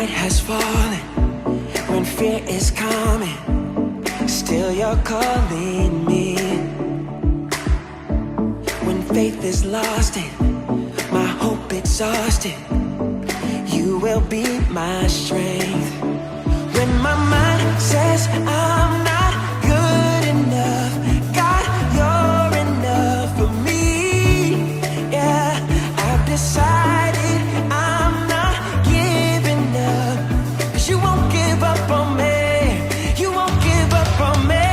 night has fallen, when fear is coming, still you're calling me. When faith is lost and my hope exhausted, you will be my strength. When my mind says I'm not good enough, God, you're enough for me. Yeah, I've decided I'm not giving up, 'cause you won't give up on me. You won't give up on me.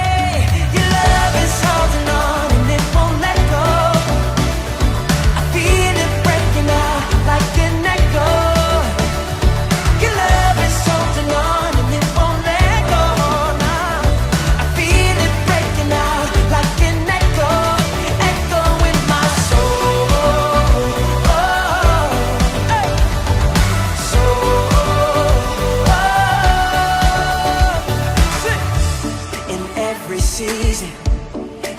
Your love is holding on and it won't let go. I feel it breaking out like an echo. Your love is holding on and it won't let go now. I feel it breaking out like an echo, echo in my soul. In every season,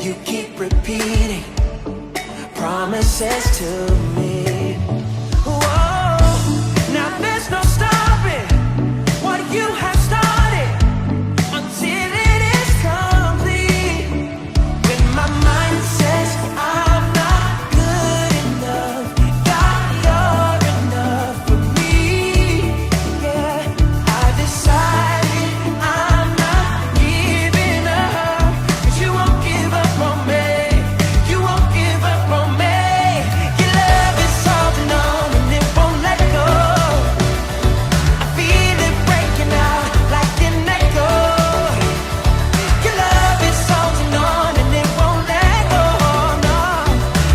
you keep repeating promises to me. Whoa, now there's no stopping what you have started until it is complete. When my mind says I'm not good enough, God, you're enough for me. Yeah, I decided I'm not giving up, 'cause you won't give up on me. You won't give up on me. Your love is holding on and it won't let go. I feel it breaking out like an echo. Your love is holding on and it won't let go. No,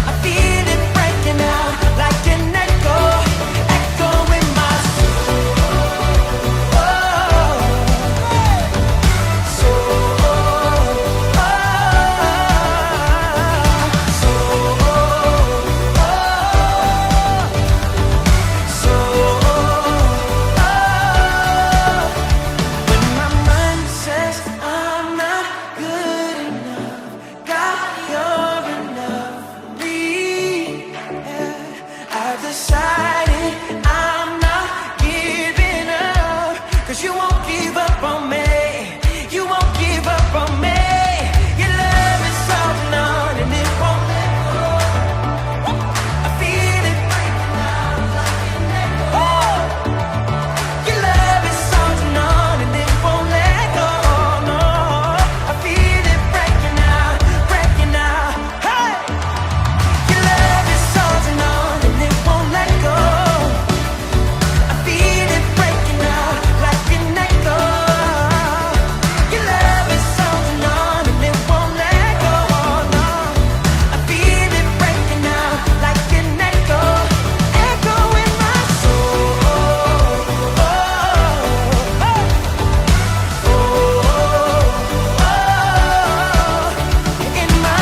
I feel it breaking out like an echo, echo in my When my mind says I'm not good enough, God, you're enough for me. Yeah, I've decided I'm not giving up, 'cause you won't give up on me. You won't give up on me. Your love is holding on and it won't let go. I feel it breaking out like an echo. Your love is holding on and it won't let go. No, I feel it breaking out, breaking out. Hey, your love is holding on and it won't let go. I feel it breaking out like an echo. Your love is holding on and it won't let go. No, I feel it breaking out like an echo, echo in my soul. In my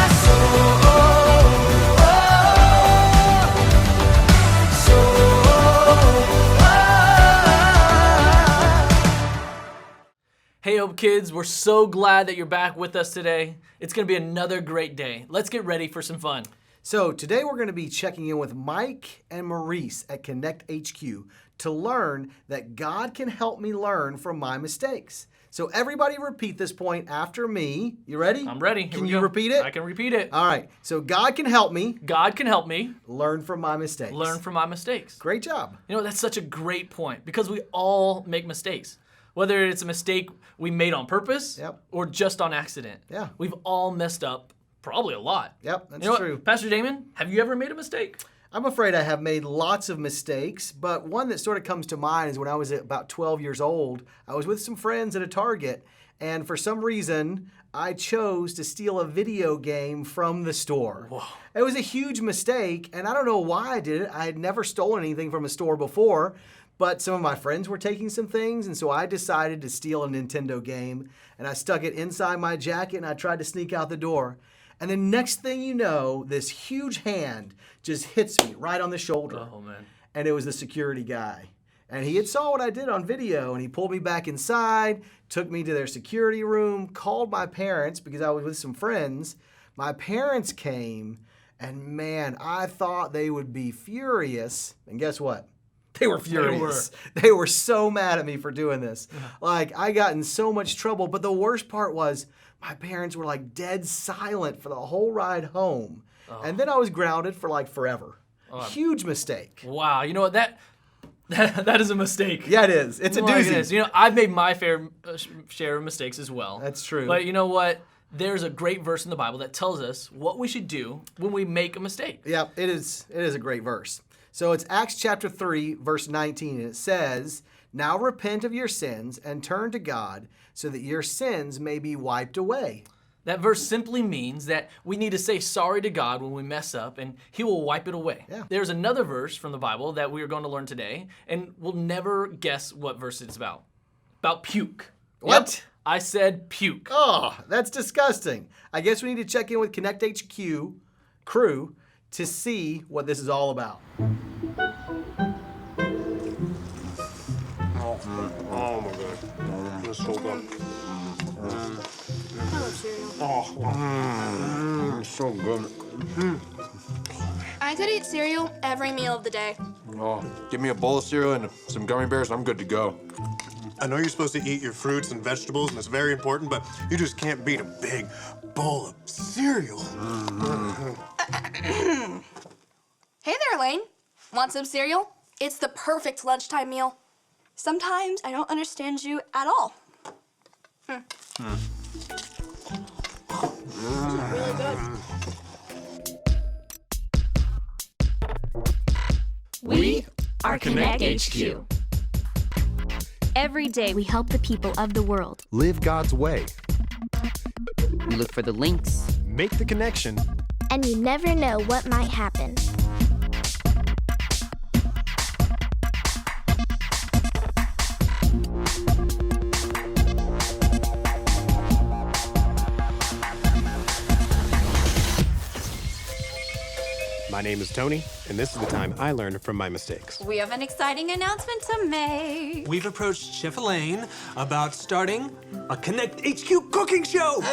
Hey Hope Kids, we're so glad that you're back with us today. It's going to be another great day. Let's get ready for some fun. So today we're going to be checking in with Mike and Maurice at Connect HQ to learn that God can help me learn from my mistakes. So everybody repeat this point after me. You ready? I'm ready. Here Can we you go. repeat it? I can repeat it. All right. So God can help me God can help me learn from my mistakes. learn from my mistakes. Great job. You know, that's such a great point because we all make mistakes. Whether it's a mistake we made on purpose Yep. or just on accident. Yeah. We've all messed up probably a lot. Yep, that's You know what, true. Pastor Damon, have you ever made a mistake? I'm afraid I have made lots of mistakes, but one that sort of comes to mind is when I was about 12 years old. I was with some friends at a Target, and for some reason, I chose to steal a video game from the store. Whoa. It was a huge mistake, and I don't know why I did it. I had never stolen anything from a store before, but some of my friends were taking some things, and so I decided to steal a Nintendo game, and I stuck it inside my jacket, and I tried to sneak out the door. And then next thing you know, this huge hand just hits me right on the shoulder. Oh, man. And it was the security guy. And he had saw what I did on video, and he pulled me back inside, took me to their security room, called my parents because I was with some friends. My parents came, and man, I thought they would be furious. And guess what? They were furious. They were so mad at me for doing this. Like, I got in so much trouble, but the worst part was my parents were like dead silent for the whole ride home. And then I was grounded for like forever. Huge mistake. Wow, you know what, that is a mistake. Yeah, it is. It's a My doozy. goodness. You know, I've made my fair share of mistakes as well. That's true. But you know what? There's a great verse in the Bible that tells us what we should do when we make a mistake. Yeah, it is a great verse. So it's Acts chapter 3, verse 19, and it says, "Now repent of your sins and turn to God so that your sins may be wiped away." That verse simply means that we need to say sorry to God when we mess up, and He will wipe it away. Yeah. There's another verse from the Bible that we are going to learn today, and we'll never guess what verse it's about. About puke. What? Yep, I said puke. Oh, that's disgusting. I guess we need to check in with Connect HQ crew to see what this is all about. Oh my god. That's so good. I love cereal. It's so good. I could eat cereal every meal of the day. Oh, give me a bowl of cereal and some gummy bears, I'm good to go. I know you're supposed to eat your fruits and vegetables, and it's very important, but you just can't beat a big bowl of cereal. Hey there, Elaine. Want some cereal? It's the perfect lunchtime meal. Sometimes I don't understand you at all. This is really good. We are Connect HQ. Every day we help the people of the world. Live God's way. We look for the links. Make the connection. And you never know what might happen. My name is Tony, and this is the time I learn from my mistakes. We have an exciting announcement to make. We've approached Chef Elaine about starting a Connect HQ cooking show.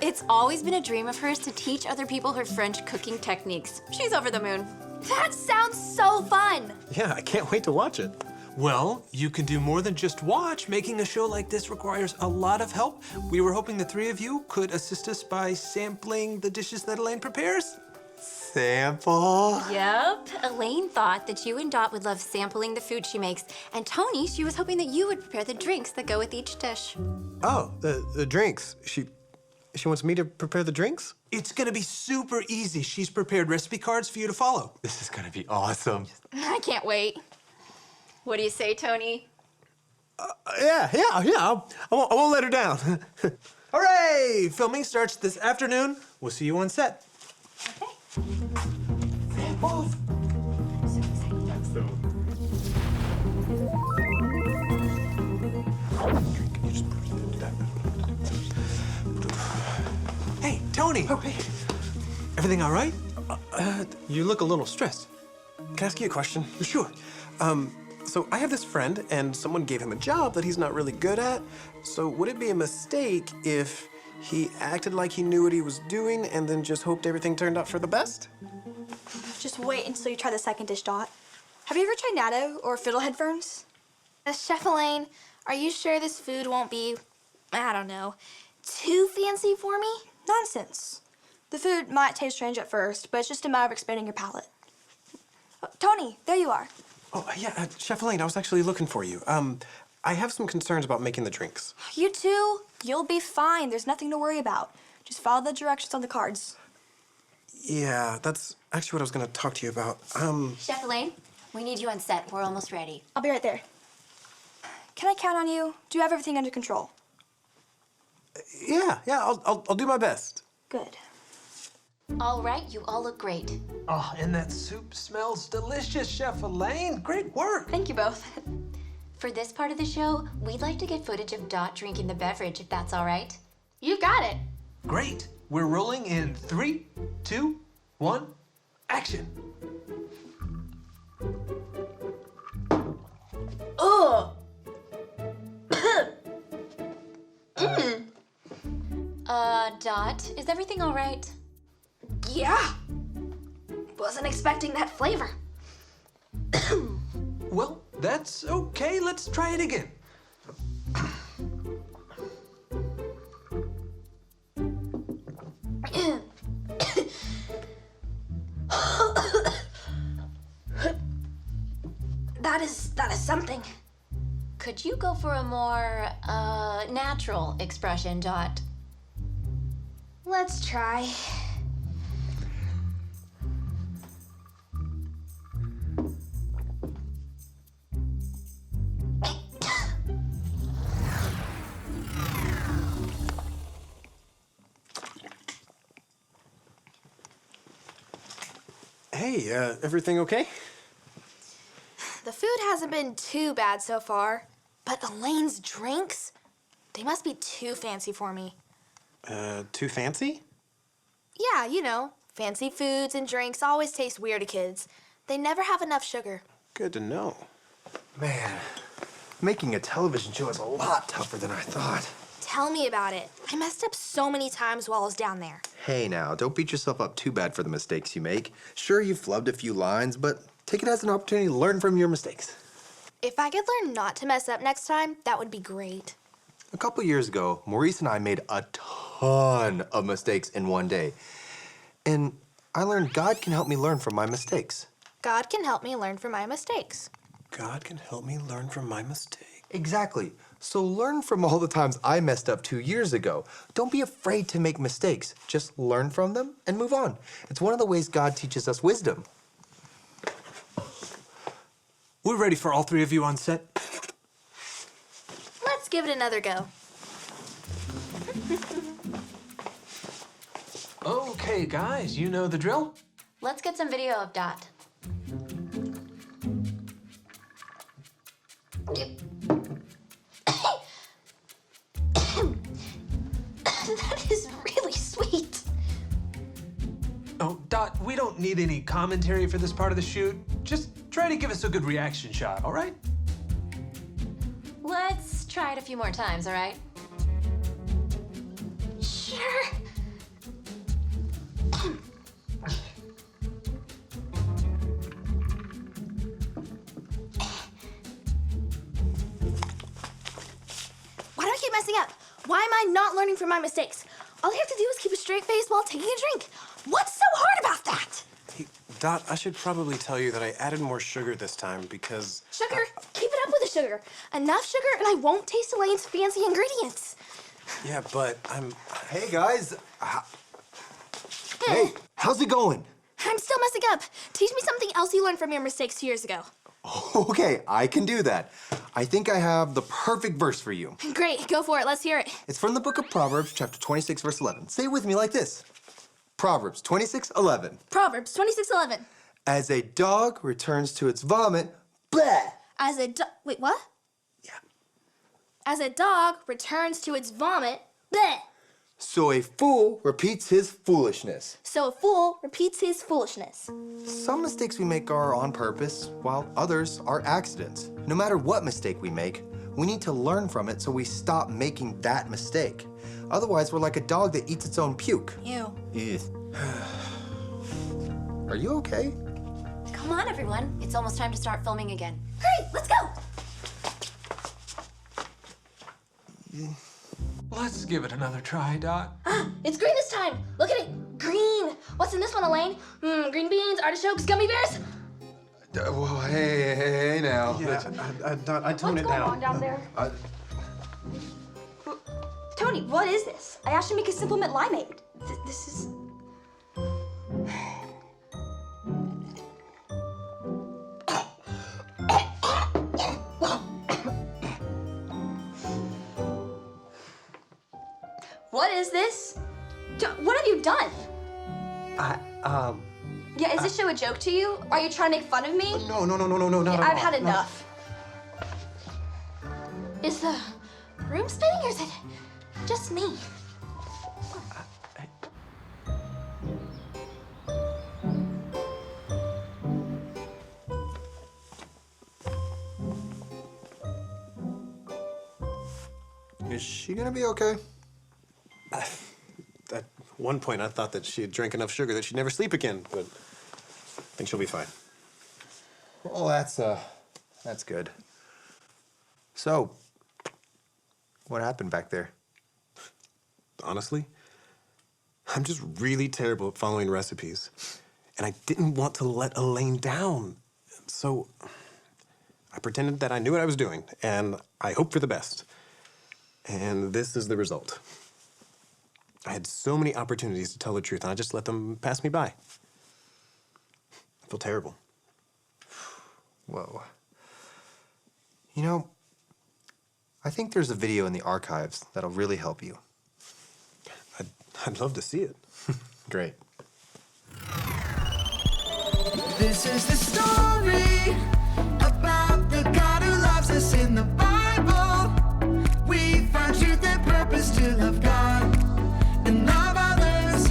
It's always been a dream of hers to teach other people her French cooking techniques. She's over the moon. That sounds so fun. Yeah, I can't wait to watch it. Well, you can do more than just watch. Making a show like this requires a lot of help. We were hoping the three of you could assist us by sampling the dishes that Elaine prepares. Sample. Yep. Elaine thought that you and Dot would love sampling the food she makes. And Tony, she was hoping that you would prepare the drinks that go with each dish. Oh, the drinks. She wants me to prepare the drinks? It's gonna be super easy. She's prepared recipe cards for you to follow. This is gonna be awesome. I can't wait. What do you say, Tony? Yeah. I won't let her down. Hooray! Filming starts this afternoon. We'll see you on set. Okay. Hey, Tony. Oh, hey. Everything all right? You look a little stressed. Can I ask you a question? Sure. So I have this friend, and someone gave him a job that he's not really good at. So would it be a mistake if he acted like he knew what he was doing and then just hoped everything turned out for the best? Just wait until you try the second dish, Dot. Have you ever tried natto or fiddlehead ferns? Chef Elaine, are you sure this food won't be, I don't know, too fancy for me? Nonsense. The food might taste strange at first, but it's just a matter of expanding your palate. Oh, Tony, there you are. Oh, yeah, Chef Elaine, I was actually looking for you. I have some concerns about making the drinks. You too? You'll be fine. There's nothing to worry about. Just follow the directions on the cards. Yeah, that's actually what I was gonna talk to you about. Chef Elaine, we need you on set. We're almost ready. I'll be right there. Can I count on you? Do you have everything under control? Yeah, I'll do my best. Good. All right, you all look great. Oh, and that soup smells delicious, Chef Elaine. Great work. Thank you both. For this part of the show, we'd like to get footage of Dot drinking the beverage, if that's all right. You got it. Great. We're rolling in 3, 2, 1, action. Ugh. Dot, is everything all right? Yeah. Wasn't expecting that flavor. Well, that's okay. Let's try it again. That is something. Could you go for a more, natural expression, Dot? Let's try. Hey, everything okay? The food hasn't been too bad so far, but Elaine's drinks, they must be too fancy for me. Too fancy? Yeah, you know, fancy foods and drinks always taste weird to kids. They never have enough sugar. Good to know. Man, making a television show is a lot tougher than I thought. Tell me about it. I messed up so many times while I was down there. Hey now, don't beat yourself up too bad for the mistakes you make. Sure, you flubbed a few lines, but take it as an opportunity to learn from your mistakes. If I could learn not to mess up next time, that would be great. A couple years ago, Maurice and I made a ton of mistakes in one day. And I learned God can help me learn from my mistakes. God can help me learn from my mistakes. God can help me learn from my mistakes. Exactly. So learn from all the times I messed up 2 years ago. Don't be afraid to make mistakes. Just learn from them and move on. It's one of the ways God teaches us wisdom. We're ready for all three of you on set. Let's give it another go. Okay, guys, you know the drill. Let's get some video of Dot. That is really sweet. Oh, Dot, we don't need any commentary for this part of the shoot. Just try to give us a good reaction shot, all right? Let's try it a few more times, all right? Sure. Why do I keep messing up? Why am I not learning from my mistakes? All I have to do is keep a straight face while taking a drink. What's so hard about that? Hey, Dot, I should probably tell you that I added more sugar this time because... Sugar? Keep it up with the sugar. Enough sugar and I won't taste Elaine's fancy ingredients. Yeah, but I'm... Hey, guys. Hey, how's it going? I'm still messing up. Teach me something else you learned from your mistakes 2 years ago. Okay, I can do that. I think I have the perfect verse for you. Great, go for it. Let's hear it. It's from the book of Proverbs, chapter 26, verse 11. Say it with me like this. Proverbs 26:11. Proverbs 26:11. As a dog returns to its vomit, bleh. As a dog... Wait, what? Yeah. As a dog returns to its vomit, bleh. So a fool repeats his foolishness. So a fool repeats his foolishness. Some mistakes we make are on purpose, while others are accidents. No matter what mistake we make, we need to learn from it so we stop making that mistake. Otherwise, we're like a dog that eats its own puke. Ew. Are you okay? Come on, everyone. It's almost time to start filming again. Hurry, let's go! Let's give it another try, Dot. It's green this time. Look at it. Green. What's in this one, Elaine? Green beans, artichokes, gummy bears. Whoa, hey now. Yeah, Dot, I tone What's it going down. on down there? Tony, what is this? I asked you to make a simple mint limeade. This is... What is this? What have you done? Yeah, is this show a joke to you? Are you trying to make fun of me? No, not at all. I've had enough. Is the room spinning or is it just me? Is she gonna be okay? At one point, I thought that she had drank enough sugar that she'd never sleep again, but I think she'll be fine. Well, that's That's good. So, what happened back there? Honestly, I'm just really terrible at following recipes. And I didn't want to let Elaine down. So I pretended that I knew what I was doing, and I hoped for the best. And this is the result. I had so many opportunities to tell the truth, and I just let them pass me by. I feel terrible. Whoa. You know, I think there's a video in the archives that'll really help you. I'd love to see it. Great. This is the story about the God who loves us in the Bible. We find truth and purpose to love God and love others.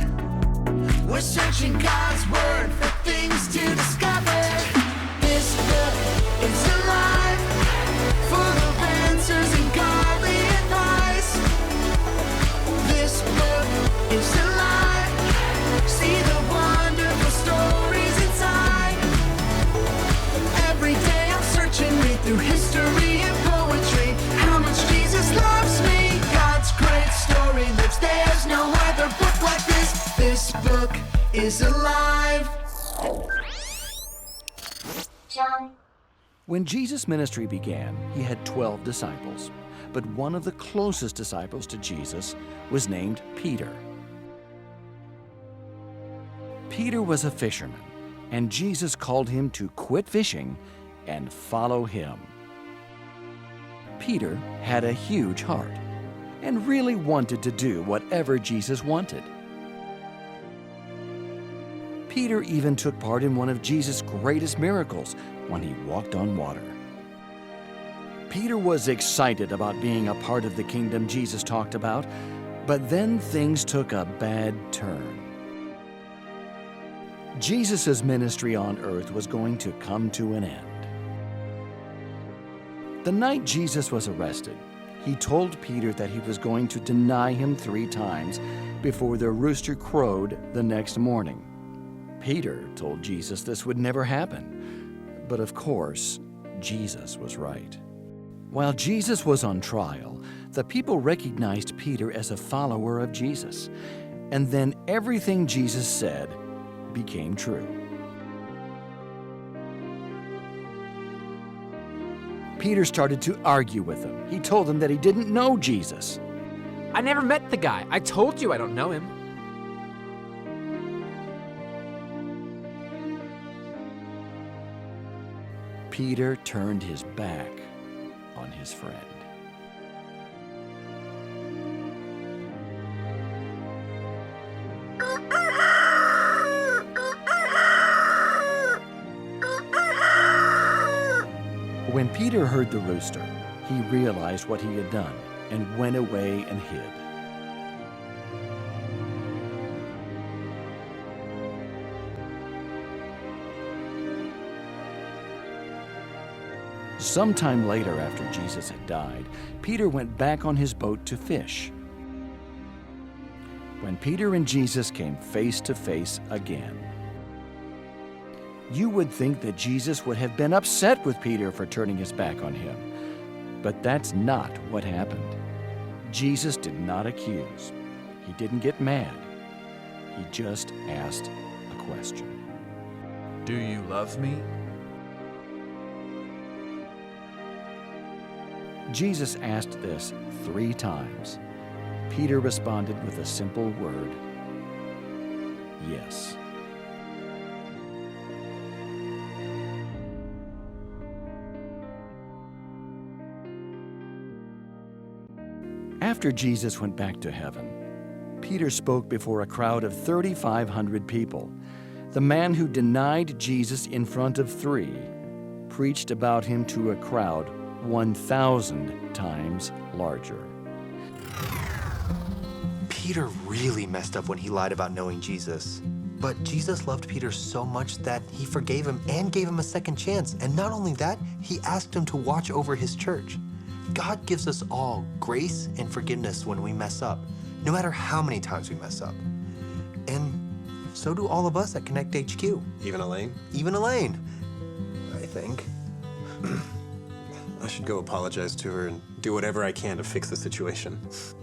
We're searching God's word for things to discover. This book is alive, full of answers and godly advice. This book is alive. See the wonderful stories inside. Every day I'm searching, read through history and poetry. How much Jesus loves me. God's great story lives. There's no other book like this. This book is alive. When Jesus' ministry began, he had 12 disciples, but one of the closest disciples to Jesus was named Peter. Peter was a fisherman, and Jesus called him to quit fishing and follow him. Peter had a huge heart and really wanted to do whatever Jesus wanted. Peter even took part in one of Jesus' greatest miracles when he walked on water. Peter was excited about being a part of the kingdom Jesus talked about, but then things took a bad turn. Jesus' ministry on earth was going to come to an end. The night Jesus was arrested, he told Peter that he was going to deny him 3 times before the rooster crowed the next morning. Peter told Jesus this would never happen, but of course, Jesus was right. While Jesus was on trial, the people recognized Peter as a follower of Jesus, and then everything Jesus said became true. Peter started to argue with him. He told him that he didn't know Jesus. I never met the guy. I told you I don't know him. Peter turned his back on his friend. When Peter heard the rooster, he realized what he had done and went away and hid. Sometime later, after Jesus had died, Peter went back on his boat to fish. When Peter and Jesus came face to face again, you would think that Jesus would have been upset with Peter for turning his back on him. But that's not what happened. Jesus did not accuse. He didn't get mad. He just asked a question. Do you love me? Jesus asked this 3 times. Peter responded with a simple word, yes. After Jesus went back to heaven, Peter spoke before a crowd of 3,500 people. The man who denied Jesus in front of 3 preached about him to a crowd 1,000 times larger. Peter really messed up when he lied about knowing Jesus. But Jesus loved Peter so much that he forgave him and gave him a second chance. And not only that, he asked him to watch over his church. God gives us all grace and forgiveness when we mess up, no matter how many times we mess up. And so do all of us at Connect HQ. Even Elaine? Even Elaine, I think. should go apologize to her and do whatever I can to fix the situation.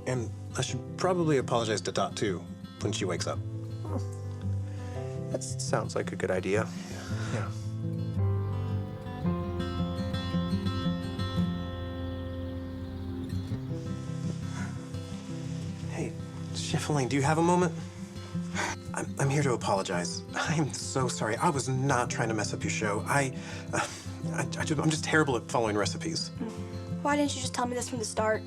And I should probably apologize to Dot, too, when she wakes up. That sounds like a good idea. Yeah. Hey, Chef Elaine, do you have a moment? I'm here to apologize. I'm so sorry. I was not trying to mess up your show. I'm just terrible at following recipes. Why didn't you just tell me this from the start?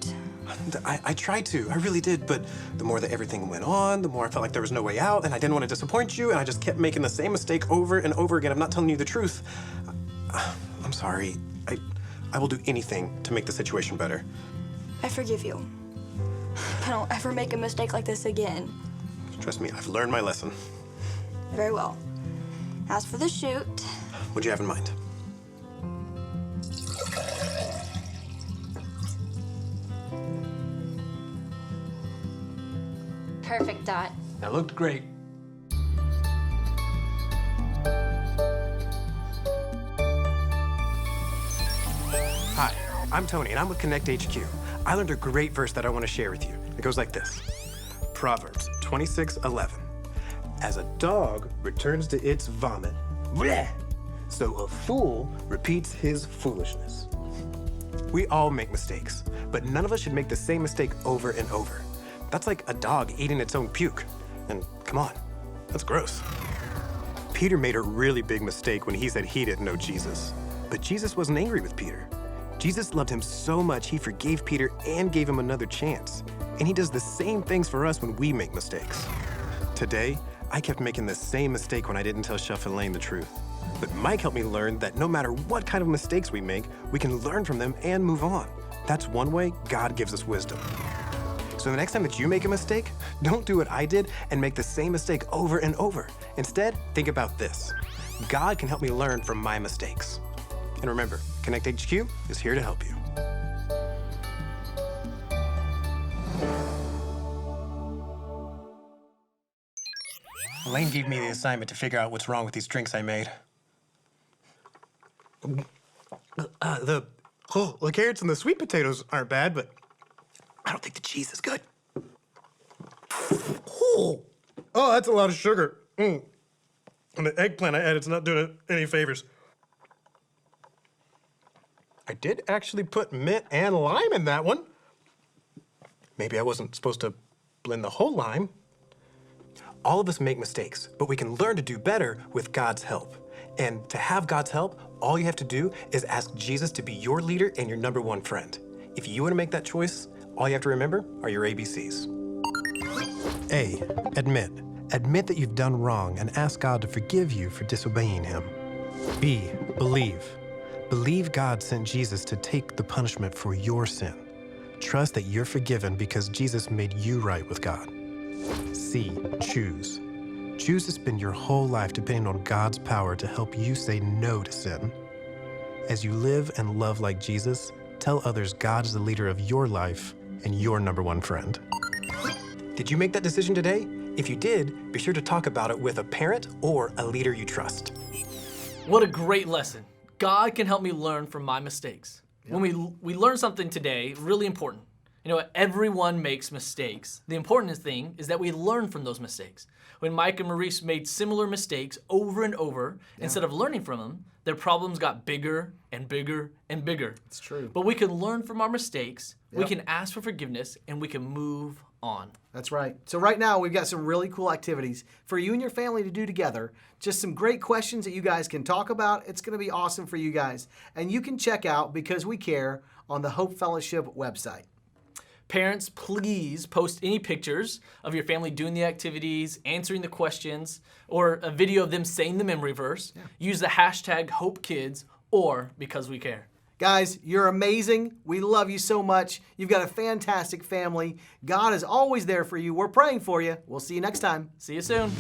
I tried to. I really did. But the more that everything went on, the more I felt like there was no way out, and I didn't want to disappoint you, and I just kept making the same mistake over and over again of not telling you the truth. I'm sorry. I will do anything to make the situation better. I forgive you. I don't ever make a mistake like this again. Trust me, I've learned my lesson. Very well. As for the shoot... What'd you have in mind? Perfect, Dot. That looked great. Hi, I'm Tony, and I'm with Connect HQ. I learned a great verse that I want to share with you. It goes like this. Proverbs 26:11. As a dog returns to its vomit, bleh, so a fool repeats his foolishness. We all make mistakes, but none of us should make the same mistake over and over. That's like a dog eating its own puke. And come on, that's gross. Peter made a really big mistake when he said he didn't know Jesus. But Jesus wasn't angry with Peter. Jesus loved him so much he forgave Peter and gave him another chance. And he does the same things for us when we make mistakes. Today, I kept making the same mistake when I didn't tell Chef Elaine the truth. But Mike helped me learn that no matter what kind of mistakes we make, we can learn from them and move on. That's one way God gives us wisdom. So the next time that you make a mistake, don't do what I did and make the same mistake over and over. Instead, think about this. God can help me learn from my mistakes. And remember, Connect HQ is here to help you. Elaine gave me the assignment to figure out what's wrong with these drinks I made. The carrots and the sweet potatoes aren't bad, but I don't think the cheese is good. Oh, that's a lot of sugar. And the eggplant I added's not doing it any favors. I did actually put mint and lime in that one. Maybe I wasn't supposed to blend the whole lime. All of us make mistakes, but we can learn to do better with God's help. And to have God's help, all you have to do is ask Jesus to be your leader and your #1 friend. If you want to make that choice, all you have to remember are your ABCs. A, admit. Admit that you've done wrong and ask God to forgive you for disobeying him. B, believe. Believe God sent Jesus to take the punishment for your sin. Trust that you're forgiven because Jesus made you right with God. C, choose. Choose to spend your whole life depending on God's power to help you say no to sin. As you live and love like Jesus, tell others God is the leader of your life and your #1 friend. Did you make that decision today? If you did, be sure to talk about it with a parent or a leader you trust. What a great lesson. God can help me learn from my mistakes. When we learn something today, really important. You know, everyone makes mistakes. The important thing is that we learn from those mistakes. When Mike and Maurice made similar mistakes over and over, instead of learning from them, their problems got bigger and bigger and bigger. It's true. But we can learn from our mistakes, we can ask for forgiveness, and we can move on. That's right. So right now, we've got some really cool activities for you and your family to do together. Just some great questions that you guys can talk about. It's going to be awesome for you guys. And you can check out Because We Care on the Hope Fellowship website. Parents, please post any pictures of your family doing the activities, answering the questions, or a video of them saying the memory verse. Use the hashtag HopeKids or Because We Care. Guys, you're amazing. We love you so much. You've got a fantastic family. God is always there for you. We're praying for you. We'll see you next time. See you soon.